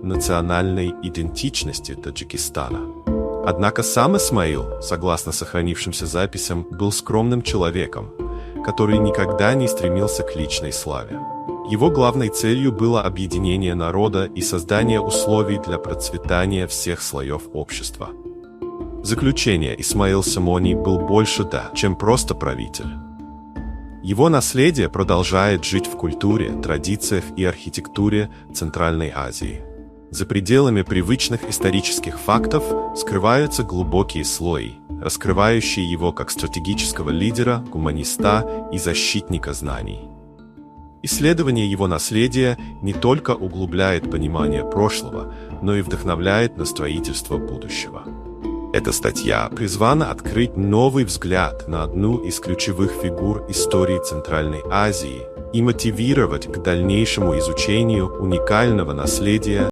национальной идентичности Таджикистана. Однако сам Исмаил, согласно сохранившимся записям, был скромным человеком, который никогда не стремился к личной славе. Его главной целью было объединение народа и создание условий для процветания всех слоев общества. В заключение, Исмаил Самони был больше, чем просто правитель. Его наследие продолжает жить в культуре, традициях и архитектуре Центральной Азии. За пределами привычных исторических фактов скрываются глубокие слои, раскрывающие его как стратегического лидера, гуманиста и защитника знаний. Исследование его наследия не только углубляет понимание прошлого, но и вдохновляет на строительство будущего. Эта статья призвана открыть новый взгляд на одну из ключевых фигур истории Центральной Азии и мотивировать к дальнейшему изучению уникального наследия